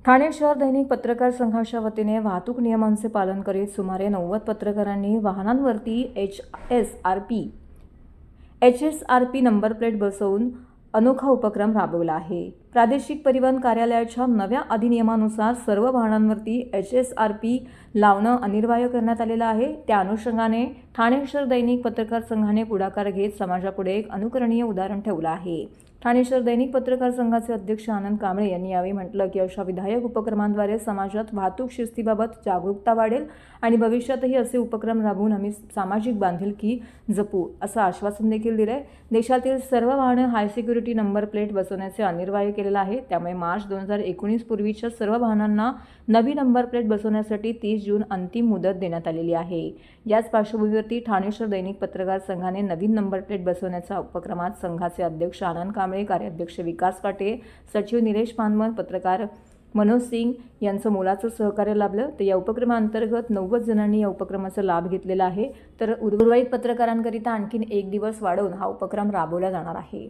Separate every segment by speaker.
Speaker 1: ठाणे शहर दैनिक पत्रकार संघाच्या वतीने वाहतूक नियमांचे पालन करीत सुमारे 90 पत्रकारांनी वाहनांवरती एचएसआरपी नंबर प्लेट बसवून अनोखा उपक्रम राबवला आहे। प्रादेशिक परिवहन कार्यालयाच्या नव्या अधिनियमानुसार सर्व वाहनांवरती एचएसआरपी लावणं अनिवार्य करण्यात आलेलं आहे। त्या अनुषंगाने ठाणे शहर दैनिक पत्रकार संघाने पुढाकार घेत समाजापुढे एक अनुकरणीय उदाहरण ठेवलं आहे। ठाणे शहर दैनिक पत्रकार संघाचे अध्यक्ष आनंद कांबळे यांनी यावेळी म्हटलं की अशा विधायक उपक्रमांद्वारे समाजात वाहतूक शिस्तीबाबत जागरूकता वाढेल आणि भविष्यातही असे उपक्रम राबवून आम्ही सामाजिक बांधिलकी जपू असं आश्वासन देखील दिलंय। देशातील सर्व वाहनं हाय सिक्युरिटी नंबर प्लेट बसवण्याचे अनिवार्य केलेलं आहे। त्यामुळे मार्च 2019 पूर्वीच्या सर्व वाहनांना नवी नंबर प्लेट बसवण्यासाठी 30 जून अंतिम मुदत देण्यात आलेली आहे। याच पार्श्वभूमीवरती ठाणे शहर दैनिक पत्रकार संघाने नवीन नंबर प्लेट बसवण्याच्या उपक्रमात संघाचे अध्यक्ष आनंद कांबळे, कार्याध्यक्ष विकास पाटे, सचिव निलेश पानमल, पत्रकार मनोज सिंग यांचं मोलाचं सहकार्य लाभलं। तर या उपक्रमाअंतर्गत 90 जणांनी या उपक्रमाचा लाभ घेतलेला आहे। तर उर्वरित पत्रकारांकरिता आणखीन एक दिवस वाढवून हा उपक्रम राबवला जाणार आहे।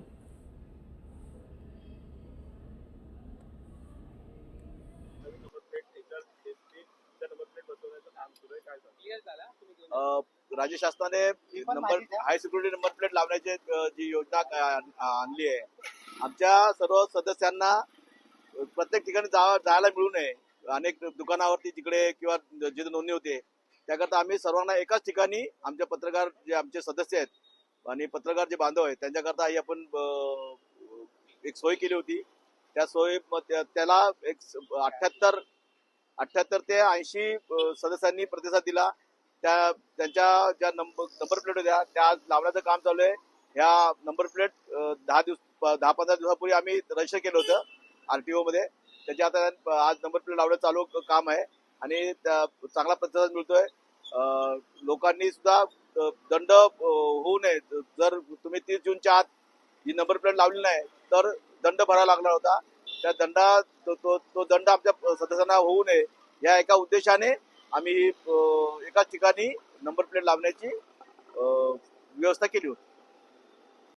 Speaker 2: राज्य शासनाने नंबर हाय सिक्युरिटी नंबर प्लेट लावण्याची जी योजना आणली आहे, आमच्या सर्व सदस्यांना प्रत्येक ठिकाणी जायला मिळू नये। अनेक दुकानावरती तिकडे किंवा जिथे नोंदणी होते त्याकरता आम्ही सर्वांना एकाच ठिकाणी आमचे पत्रकार जे आमचे सदस्य आहेत आणि पत्रकार जे बांधव आहेत त्यांच्याकरता ही आपण एक सोय केली होती। त्या सोयी त्याला एक 78 ते 80 सदस्यांनी प्रतिसाद दिला। त्यांच्या ज्या नंबर प्लेट होत्या त्या आज लावण्याचं काम चालू आहे। ह्या नंबर प्लेट 10-15 दिवसापूर्वी आम्ही रजिस्टर केलं होतं RTO मध्ये। त्याच्या आता आज नंबर प्लेट लावण्याचं चालू काम आहे आणि चांगला प्रतिसाद मिळतोय। लोकांनी सुद्धा दंड होऊ नये, जर तुम्ही 30 जूनच्या आत ही नंबर प्लेट लावली नाही तर दंड भरावा लागणार होता। त्या तो दंड आमच्या सदस्यांना होऊ नये या एका उद्देशाने आम्ही एकाच ठिकाणी नंबर प्लेट लावण्याची व्यवस्था केली होती।